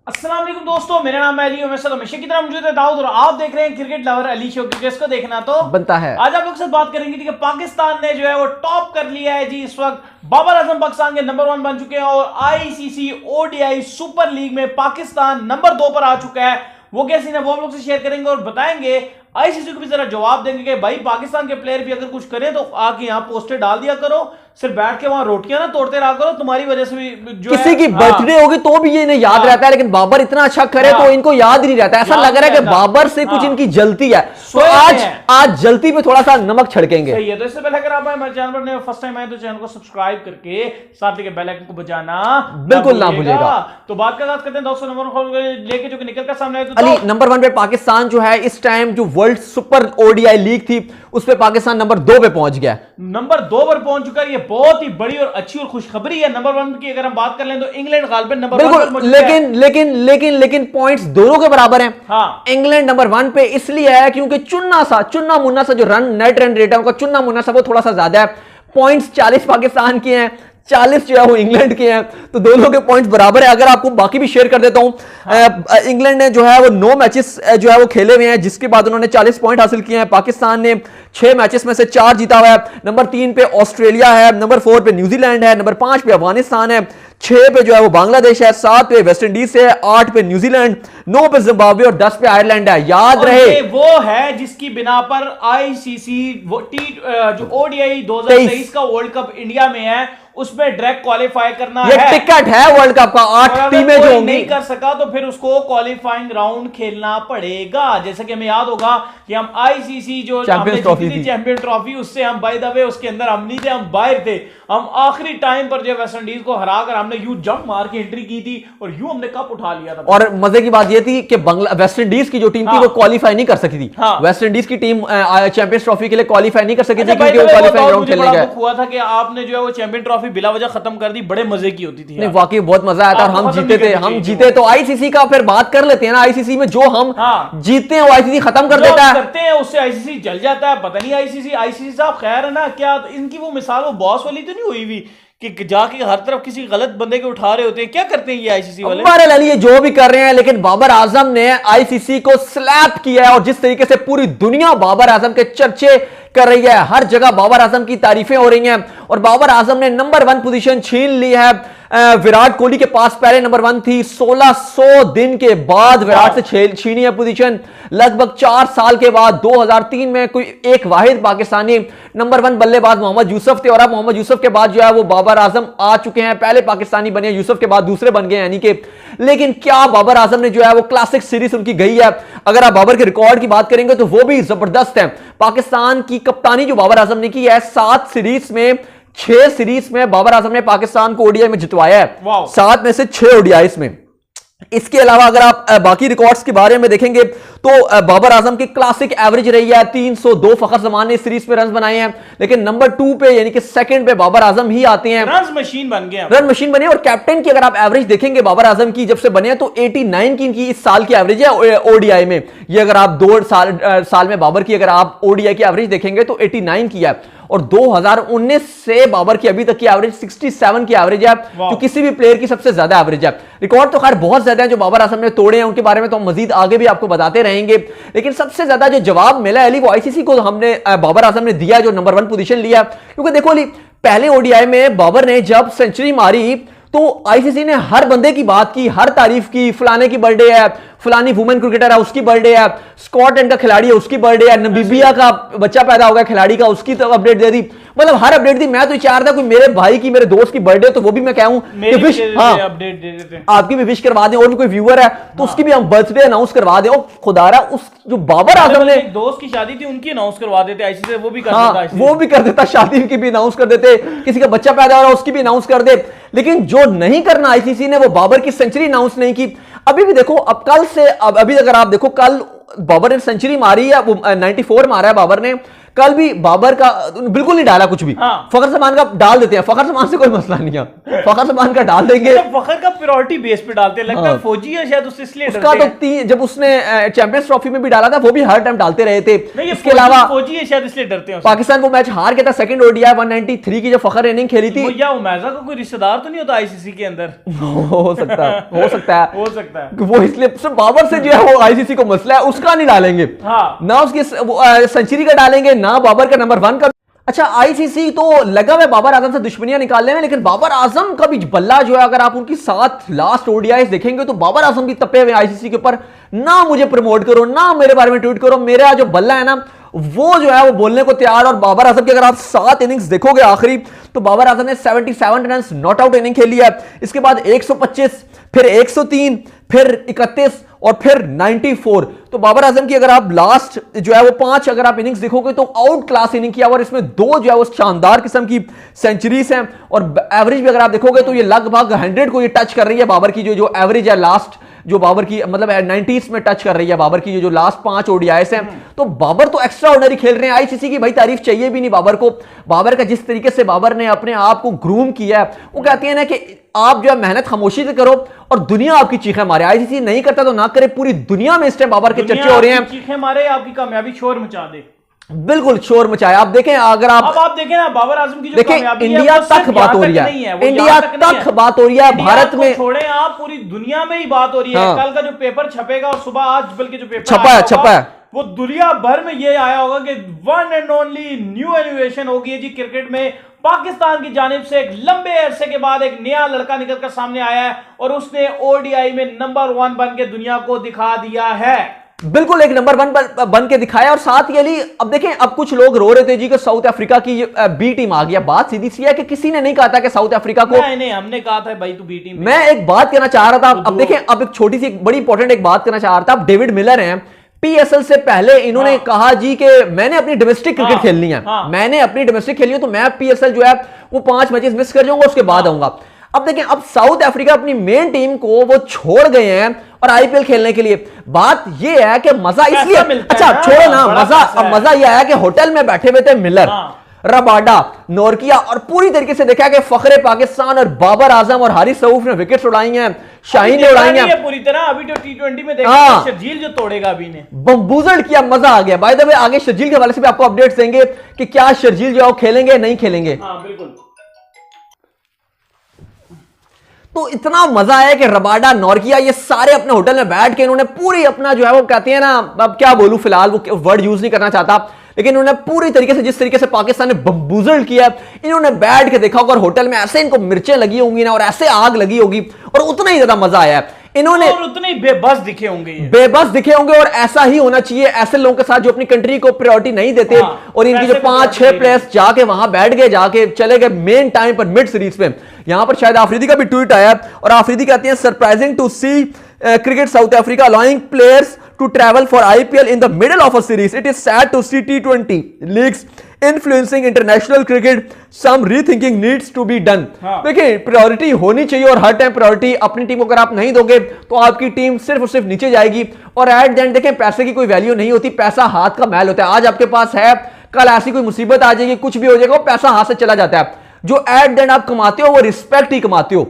अस्सलाम वालेकुम दोस्तों, मेरा नाम है अली और मैं हमेशा की तरह मौजूद है दाऊद और आप देख रहे हैं cricket lover Ali show. Cricket को देखना तो बनता है। आज आप लोग से बात करेंगे कि पाकिस्तान ने जो है वो टॉप कर लिया है जी। इस वक्त बाबर आजम पाकिस्तान के नंबर 1 बन चुके हैं और आईसीसी ओडीआई सुपर लीग में पाकिस्तान नंबर 2 पर आ चुका है। वो कैसे ना वो आप लोग से शेयर करेंगे और बताएंगे, आईसीसी को भी जरा जवाब देंगे कि भाई पाकिस्तान के प्लेयर भी अगर कुछ करें तो आके यहाँ पोस्टर डाल दिया करो, सिर्फ बैठ के वहां रोटियां ना तोड़ते रहा करो, तुम्हारी वजह से भी जो किसी की बर्थडे होगी तो भी ये नहीं याद रहता है, लेकिन बाबर इतना अच्छा करे तो इनको याद नहीं रहता। ऐसा लग रहा है कि बाबर से कुछ इनकी जलती है, तो आज जलती पे थोड़ा सा नमक छिड़केंगे। सही है। तो इससे पहले अगर आप हमारे चैनल पर फर्स्ट टाइम आए तो चैनल को सब्सक्राइब करके साथ लेके बेल आइकन को बजाना बिल्कुल ना भूलिएगा। तो बात का बात करते हैं दोस्तों नंबर लेके जो निकल कर सामने आए अली नंबर 1 पे पाकिस्तान जो है इस टाइम जो वर्ल्ड सुपर ओडीआई लीग थी उस पे पाकिस्तान नंबर 2 पे पहुंच गया। नंबर 2 पर पहुंच चुका है। ये बहुत ही बड़ी और अच्छी और खुशखबरी है। नंबर 1 की अगर हम बात कर लें तो इंग्लैंड गालिबन नंबर 1 पर मौजूद है। लेकिन पॉइंट्स दोनों के बराबर हैं। हाँ। इंग्लैंड नंबर 1 पे इसलिए है क्योंकि चुन्ना मुन्ना सा जो नेट रन रेट है उनका चुन्ना मुन्ना सा वो थोड़ा सा ज्यादा है। पॉइंट्स 40 पाकिस्तान के हैं, 40 जो है वो इंग्लैंड के हैं, तो दोनों के पॉइंट्स बराबर है। अगर आपको बाकी भी शेयर कर देता हूं, इंग्लैंड ने जो है वो 9 मैचेस जो है वो खेले हुए हैं, जिसके बाद उन्होंने 40 पॉइंट हासिल किए हैं। पाकिस्तान ने 6 मैचेस में से 4 जीता हुआ है। नंबर 3 पे ऑस्ट्रेलिया है, नंबर 4 पे न्यूजीलैंड है, नंबर 5 पे अफगानिस्तान है, 6 पे जो है वो बांग्लादेश है, 7 पे वेस्ट इंडीज है, 8 पे न्यूजीलैंड, 9 पे जिम्बाब्वे और 10 पे आयरलैंड है। याद रहे वो है जिसकी बिना पर आईसीसी जो ओडीआई 2023 का वर्ल्ड कप इंडिया में है उसमें डायरेक्ट क्वालिफाई करना ये है। टिकट है वर्ल्ड कप का। 8 टीमें जो होंगी, नहीं कर सका तो फिर उसको क्वालिफाइंग राउंड खेलना पड़ेगा। जैसे कि हमें याद होगा कि हम आईसीसी जो चैंपियंस ट्रॉफी उससे हम बाय द वे उसके अंदर हम नहीं थे, हम बाहर थे। हम आखिरी टाइम पर जो वेस्ट इंडीज को हराकर हमने यूं जंप मार के एंट्री की थी और यूं हमने कप उठा लिया था। और मजे की बात यह थी कि वेस्ट इंडीज की जो टीम थी वो क्वालिफाई नहीं कर सकी थी। वेस्ट इंडीज की टीम चैंपियंस ट्रॉफी के लिए क्वालिफाई नहीं कर सकी थी क्योंकि वो क्वालिफाइंग राउंड खेलने गए। हुआ था कि आपने जो है वो चैंपियन ट्रॉफी बिला वजह खत्म कर दी, बड़े मजे की होती थी। नहीं वाकई बहुत मजा आया था और हम जीते थे। हम जीते तो आईसीसी का फिर बात कर लेते हैं ना। आईसीसी में जो हम जीतते हैं वो आईसीसी खत्म कर देता है, करते हैं उससे आईसीसी जल जाता है। पता नहीं आईसीसी साहब खैर है ना, क्या इनकी वो मिसाल वो बॉस वाली तो नहीं हुई हुई कि जाके हर तरफ किसी गलत बंदे को उठा रहे होते हैं? क्या करते हैं ये आईसीसी वाले? बहरहाल ये जो भी कर रहे हैं, लेकिन बाबर आजम ने आईसीसी को स्लैप किया है और जिस तरीके से पूरी दुनिया बाबर आजम के चर्चे कर रही है, हर जगह बाबर आजम की तारीफें हो रही हैं और बाबर आजम ने नंबर 1 पोजीशन छीन ली है। विराट कोहली के पास पहले नंबर 1 थी, 1600 दिन के बाद विराट से छीनी है पोजीशन। लगभग 4 साल के बाद 2003 में कोई एक वाहिद पाकिस्तानी नंबर 1 बल्लेबाज मोहम्मद यूसुफ थे और अब मोहम्मद यूसुफ के बाद जो है वो बाबर आजम आ चुके हैं। पहले पाकिस्तानी बने, यूसुफ के बाद दूसरे बन गए यानी कि। लेकिन क्या बाबर आजम ने जो है वो क्लासिक सीरीज उनकी गई है। अगर आप बाबर के रिकॉर्ड की बात करेंगे तो वो भी जबरदस्त है। पाकिस्तान की कप्तानी जो बाबर आजम ने की है, 7 सीरीज में 6 सीरीज में बाबर आजम ने पाकिस्तान को ओडीआई में जितवाया है, 7 में से 6 ओडीआई में। इसके अलावा अगर आप बाकी रिकॉर्ड्स के बारे में देखेंगे तो बाबर आजम की क्लासिक एवरेज रही है 302 फखर जमान ने सीरीज में रन बनाए हैं, लेकिन नंबर 2 पे यानी कि सेकंड पे बाबर आजम ही आते हैं। रन मशीन बन गए, रन मशीन बने। और कैप्टन की अगर आप एवरेज देखेंगे बाबर आजम की जब से बने तो 89 की इनकी इस साल की एवरेज है ओडीआई में। ये अगर आप 2 साल में बाबर की अगर आप ओडीआई की एवरेज देखेंगे तो 89 की है और 2019 से बाबर की अभी तक की एवरेज 67 की एवरेज है, जो किसी भी प्लेयर की सबसे ज्यादा एवरेज है। रिकॉर्ड तो खैर बहुत ज्यादा है जो बाबर आजम ने तोड़े हैं, उनके बारे में तो हम मजीद आगे भी आपको बताते रहेंगे। लेकिन सबसे ज्यादा जो जवाब मिला है वो आईसीसी को हमने बाबर आजम ने दिया जो नंबर 1 पोजीशन लिया। क्योंकि देखो अली, पहले ओडीआई में बाबर ने जब सेंचुरी मारी तो आईसीसी ने हर बंदे की बात की, हर तारीफ की। फलाने की बर्थडे है, फलानी वुमेन क्रिकेटर है उसकी बर्थडे है, स्कॉटलैंड का खिलाड़ी है उसकी बर्थडे है, नमीबिया का बच्चा पैदा हो गया खिलाड़ी का, उसकी तो अपडेट दे दी। मतलब हर अपडेट दी। मैं तो चाह रहा था कोई मेरे भाई की, मेरे दोस्त की बर्थडे तो वो भी मैं कहूं कि विश, अपडेट दे देते हैं, आपकी भी विश करवा दें। और भी कोई व्यूअर है तो उसकी भी हम बर्थडे अनाउंस करवा दें। और खुदारा उस जो बाबर आजम ने दोस्त की शादी थी उनकी अनाउंस करवा देते आईसीसी, वो भी कर देता, वो भी कर देता, शादी की भी अनाउंस कर देते, किसी का बच्चा पैदा हो रहा है उसकी भी अनाउंस कर दे। लेकिन जो नहीं करना आईसीसी ने वो बाबर की सेंचुरी अनाउंस नहीं की। अभी भी देखो, अब कल से अभी अगर आप देखो, कल बाबर ने सेंचुरी मारी है, वो 94 मारा है बाबर ने। कल भी बाबर का बिल्कुल नहीं डाला कुछ भी। हाँ। फखर जमान का डाल देते हैं, फखर जमान से कोई मसला नहीं है, फखर जमान का डाल देंगे। फखर का प्रायोरिटी बेस पे डालते हैं, लगता है फौजी है शायद उससे इसलिए उसका तो जब उसने चैंपियंस ट्रॉफी में भी डाला था वो भी हर टाइम डालते रहे थे। इसके अलावा फौजी है शायद इसलिए डरते हैं। पाकिस्तान वो मैच हार गया था सेकंड ओडीआई 193 की, जो फखर इनिंग खेली थी। या उमैजा का कोई रिश्तेदार तो नहीं होता आईसीसी के अंदर? हो सकता है, हो सकता है, हो सकता है। वो इसलिए सिर्फ बाबर से जो है वो आईसीसी को मसला है, उसका नहीं डालेंगे। हाँ। ना उसकी सेंचुरी का डालेंगे, ना बाबर का नंबर 1 का। अच्छा, आईसीसी तो लगा हुआ बाबर आजम से दुश्मनियां निकालने में, लेकिन बाबर आजम का भी बल्ला जो है, अगर आप उनकी 7 लास्ट ओडीआई देखेंगे तो बाबर आजम भी तपे हुए आईसीसी के ऊपर। ना मुझे प्रमोट करो, ना मेरे बारे में ट्वीट करो, मेरा जो बल्ला है ना वो जो है वो बोलने को तैयार। और बाबर आजम की अगर आप 7 इनिंग्स देखोगे आखिरी, तो बाबर आजम ने 77 रन नॉट आउट इनिंग खेली है। इसके बाद 125, फिर 103, फिर 31 और फिर 94। तो बाबर आजम की अगर आप लास्ट जो है वो 5 अगर आप इनिंग्स देखोगे तो आउट क्लास इनिंग किया, और इसमें 2 जो है वो शानदार किस्म की सेंचुरीज हैं। और एवरेज भी अगर आप देखोगे तो ये लगभग 100 को ये टच कर रही है बाबर की, जो एवरेज है लास्ट, जो बाबर की मतलब 90s में टच कर रही है बाबर की जो लास्ट 5 ओडीआईस हैं। तो बाबर तो एक्स्ट्रा ऑर्डिनरी खेल रहे हैं। आईसीसी की भाई तारीफ चाहिए भी नहीं बाबर को। बाबर का जिस तरीके से बाबर ने अपने आप को ग्रूम किया है, वो कहती है ना कि आप जो है मेहनत खामोशी से करो और दुनिया आपकी चीखें मारे। आईसीसी नहीं करता तो ना करे, पूरी दुनिया में इस टाइम बाबर के चर्चे हो रहे हैं। चीखें मारे, आपकी कामयाबी शोर मचा दे, बिल्कुल शोर मचाया। आप देखें, अगर आप देखें ना बाबर आजम की जो देखें, इंडिया तक बात हो रही है, इंडिया तक बात हो रही है, भारत में छोड़े आप, पूरी दुनिया में ही बात हो रही है। कल का जो पेपर छपेगा और सुबह आज बल्कि जो पेपर छपा है वो दुनिया भर में ये आया होगा कि one and only new innovation होगी जी क्रिकेट में। पाकिस्तान की जानिब से एक लंबे अरसे के बाद एक नया लड़का निकलकर सामने आया है और उसने ओडीआई में नंबर 1 बन के दुनिया को दिखा दिया है। बिल्कुल एक नंबर 1 बन के दिखाया। और साथ ही अली, अब देखें, अब कुछ लोग रो रहे थे जी कि साउथ अफ्रीका की बी टीम आ गया। बात सीधी सी है कि किसी ने नहीं कहा था कि साउथ अफ्रीका को, नहीं हमने कहा था भाई तू बी टीम। मैं एक बात कहना चाह रहा था, अब देखें, अब एक छोटी सी एक बड़ी इंपॉर्टेंट एक बात करना चाह रहा था। अब डेविड मिलर हैं, पीएसएल से पहले इन्होंने कहा जी कि मैंने अपनी डोमेस्टिक क्रिकेट खेलनी है, मैंने अपनी डोमेस्टिक खेलनी है, तो मैं पीएसएल जो है वो 5 मैचेस मिस कर जाऊंगा, उसके बाद आऊंगा। अब देखें, अब साउथ अफ्रीका अपनी मेन टीम को वो छोड़ गए हैं और आईपीएल खेलने के लिए। बात ये है कि मजा इसलिए, अच्छा छोड़ो ना, मजा ये आया कि होटल में बैठे हुए थे मिलर, रबाडा, नोरकिया और पूरी तरीके से देखा कि फखरे पाकिस्तान और बाबर आजम और हारिस रऊफ ने विकेट्स उड़ाई हैं, शाहीन ने उड़ाई हैं पूरी तरह। अभी तो टी20 में देखा शर्जील जो तोड़ेगा अभी ने बम्बूजड़ किया, मजा आ गया। बाय द वे आगे शर्जील के हवाले से भी आपको अपडेट्स देंगे कि क्या शर्जील जो खेलेंगे नहीं खेलेंगे। बिल्कुल। तो इतना मजा आया कि रबाडा, नॉर्किया, ये सारे अपने होटल में बैठ के इन्होंने पूरी अपना जो है वो कहते हैं ना, अब क्या बोलूं, फिलहाल वो वर्ड यूज नहीं करना चाहता, लेकिन इन्होंने पूरी तरीके से, जिस तरीके से पाकिस्तान ने बम्बूजड़ किया, इन्होंने बैठ के देखा होगा होटल में, ऐसे इनको मिर्चें लगी होंगी ना और ऐसे आग लगी होगी और उतना ही ज्यादा मजा आया है। इन्होंने और उतने ही बेबस दिखे होंगे, बेबस दिखे होंगे। और ऐसा ही होना चाहिए, ऐसे लोगों के साथ जो अपनी कंट्री को प्रायोरिटी नहीं देते। और इनकी जो 5-6 प्लेयर्स जाके वहां बैठ गए, जाके चले गए मेन टाइम पर मिड सीरीज में। यहां पर शायद आफरीदी का भी ट्वीट आया और आफरीदी कहते हैं, surprising to see cricket South Africa allowing players to travel for IPL in the middle of a series. It is sad to see T20 leagues influencing international cricket. Some rethinking needs to be done. देखिए, priority होनी चाहिए और हर time priority अपनी team को अगर आप नहीं दोगे तो आपकी टीम सिर्फ और सिर्फ नीचे जाएगी। और एट द एंड देखें, पैसे की कोई वैल्यू नहीं होती, पैसा हाथ का मैल होता है। आज आपके पास है, कल ऐसी कोई मुसीबत आ जाएगी, कुछ भी हो जाएगा, वो पैसा हाथ से चला जाता है। जो एट द एंड आप कमाते हो वो रिस्पेक्ट ही कमाते हो।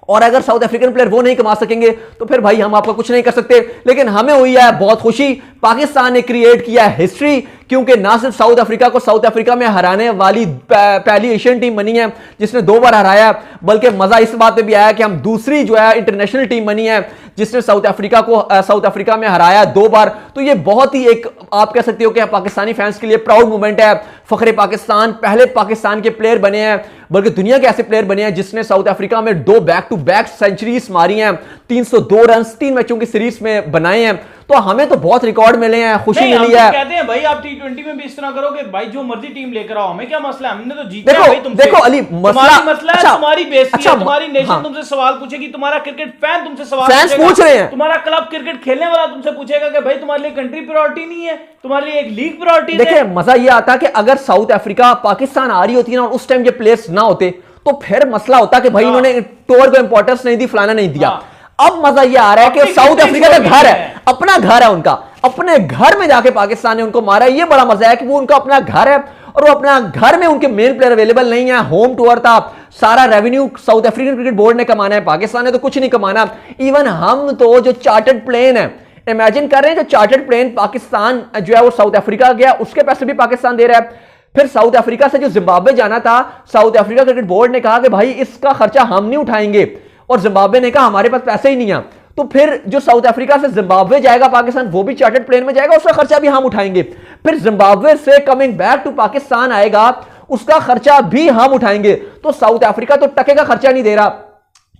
और अगर साउथ अफ्रीकन प्लेयर वो नहीं कमा सकेंगे तो फिर भाई हम आपका कुछ नहीं कर सकते। लेकिन हमें हुई है बहुत खुशी, पाकिस्तान ने क्रिएट किया हिस्ट्री, क्योंकि ना सिर्फ साउथ अफ्रीका को साउथ अफ्रीका में हराने वाली पहली एशियन टीम बनी है जिसने 2 बार हराया, बल्कि मजा इस बात पे भी आया कि हम दूसरी जो है इंटरनेशनल टीम बनी है जिसने साउथ अफ्रीका को साउथ अफ्रीका में हराया 2 बार। तो ये बहुत ही एक, आप कह सकते हो कि पाकिस्तानी फैंस के लिए प्राउड मोमेंट है। फखरे पाकिस्तान, पहले पाकिस्तान के प्लेयर बने हैं, बल्कि दुनिया के ऐसे प्लेयर बने हैं जिसने साउथ अफ्रीका में 2 बैक टू बैक सेंचुरीज मारी हैं, 302 रन 3 मैचों की सीरीज में बनाए हैं। तो हमें तो बहुत रिकॉर्ड मिले हैं, खुशी मिली है। कहते हैं भाई आप टी20 में भी इस तरह करोगे, भाई जो मर्जी टीम लेकर आओ, हमें क्या मसला है, हमने तो जीता है भाई तुमसे। देखो अली, मसला है तुम्हारी बेइज्जती है, तुम्हारी नेशन तुमसे सवाल पूछेगी, तुम्हारा क्रिकेट फैन तुमसे सवाल पूछ रहे हैं, तुम्हारा क्लब क्रिकेट खेलने वाला तुमसे पूछेगा कि भाई तुम्हारे लिए कंट्री प्रायोरिटी नहीं है, तुम्हारे लिए एक लीग प्रायोरिटी। देखिए, मजा ये आता कि अगर साउथ अफ्रीका पाकिस्तान आ रही होती ना और उस टाइम ये प्लेयर्स ना होते तो फिर मसला होता कि भाई इन्होंने टूर को इंपॉर्टेंस नहीं दी, फलाना नहीं दिया। अब मजा ये आ रहा है कि साउथ अफ्रीका का घर है, अपना घर है उनका, अपने घर में जाके पाकिस्तान ने उनको मारा। ये बड़ा मजा है कि वो उनका अपना घर है और वो अपना घर में उनके मेन प्लेयर अवेलेबल नहीं है। होम टूर था, सारा revenue south African cricket board ने कमाना है, पाकिस्तान ने तो कुछ नहीं कमाना। इवन हम तो जो चार्टर्ड प्लेन है, इमेजिन कर रहे हैं जो चार्टर्ड प्लेन पाकिस्तान जो है वो साउथ अफ्रीका गया, उसके पैसे भी पाकिस्तान दे रहा है। फिर साउथ अफ्रीका से जो जिम्बाब्वे जाना था, साउथ अफ्रीका क्रिकेट बोर्ड ने कहा कि भाई इसका खर्चा हम नहीं उठाएंगे, और जिम्बाब्वे ने कहा हमारे पास पैसे ही नहीं है। तो फिर जो साउथ अफ्रीका से जिम्बाब्वे जाएगा पाकिस्तान, वो भी चार्टर्ड प्लेन में जाएगा, उसका खर्चा भी हम उठाएंगे। फिर जिम्बाब्वे से कमिंग बैक टू पाकिस्तान आएगा, उसका खर्चा भी हम उठाएंगे। तो साउथ अफ्रीका तो टके का खर्चा नहीं दे रहा।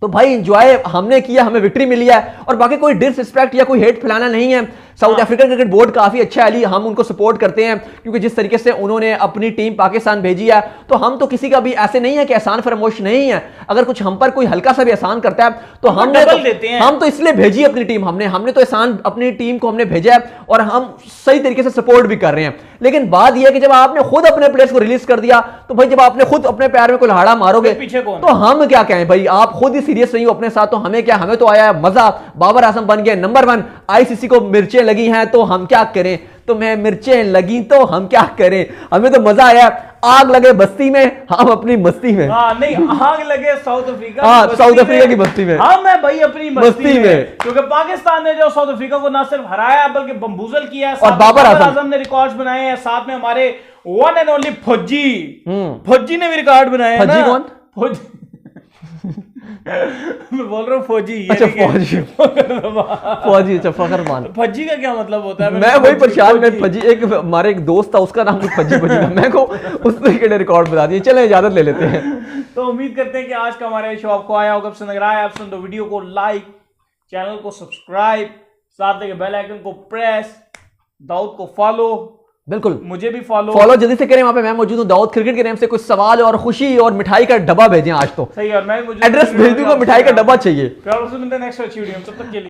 तो भाई एंजॉय हमने किया, हमें विक्ट्री मिली है, और बाकी कोई डिसरिस्पेक्ट या कोई हेट फैलाना नहीं है। साउथ अफ्रीकन क्रिकेट बोर्ड काफी अच्छा है अली, हम उनको सपोर्ट करते हैं, क्योंकि जिस तरीके से उन्होंने अपनी टीम पाकिस्तान भेजी है, तो हम तो किसी का भी ऐसे नहीं है कि एहसान फरामोश नहीं है। अगर कुछ हम पर कोई हल्का सा भी एहसान करता है तो हम तो इसलिए भेजी अपनी टीम, हमने तो एहसान अपनी टीम को हमने भेजा है, और हम सही तरीके से सपोर्ट भी कर रहे हैं। लेकिन बात यह है कि जब आपने खुद अपने प्लेयर्स को रिलीज कर दिया, तो भाई जब आपने खुद अपने पैर में कुल्हाड़ा मारोगे तो हम क्या कहें भाई, आप खुद ही सीरियस नहीं हो अपने साथ, तो हमें क्या, हमें तो आया है मजा। बाबर आजम बन गए नंबर 1, आईसीसी को मिर्चें लगी हैं तो हम क्या करें, तो मैं मिर्चें लगी तो हम क्या करें, हमें तो मजा आया। आग लगे बस्ती में, हम अपनी मस्ती में। नहीं, आग लगे साउथ अफ्रीका, साउथ अफ्रीका की बस्ती में, हम है भाई अपनी मस्ती में, क्योंकि पाकिस्तान ने जो साउथ अफ्रीका को ना सिर्फ हराया बल्कि बम्बूजल किया है, और बाबर आजम ने रिकॉर्ड्स बनाए हैं, साथ में हमारे वन एंड ओनली फौजी ने भी रिकॉर्ड बनाए हैं। फौजी कौन? फौजी मैं बोल रहा हूँ फौजी। अच्छा फौजी, अच्छा फखरमान। फज्जी का क्या मतलब होता है? मैं वही परेशान में फज्जी, एक हमारे एक दोस्त था उसका नाम कुछ फज्जी था, मैं को उस तरीके ने रिकॉर्ड बता दिए। चले इजाजत ले लेते हैं। तो उम्मीद करते हैं कि आज का हमारा शो आपको आया होगा, पसंद आया। आप सुन तो वीडियो को लाइक, चैनल को सब्सक्राइब, साथ में बेल आइकन को प्रेस, दाऊद को फॉलो, बिल्कुल मुझे भी फॉलो जल्दी से करें। वहां पे मैं मौजूद हूं दाऊद क्रिकेट के नाम से। कुछ सवाल और खुशी और मिठाई का डब्बा भेजें आज तो। सही है, और मैं एड्रेस भेज दूंगा, मिठाई का डब्बा चाहिए। नेक्स्ट वीडियो, तब तक के लिए।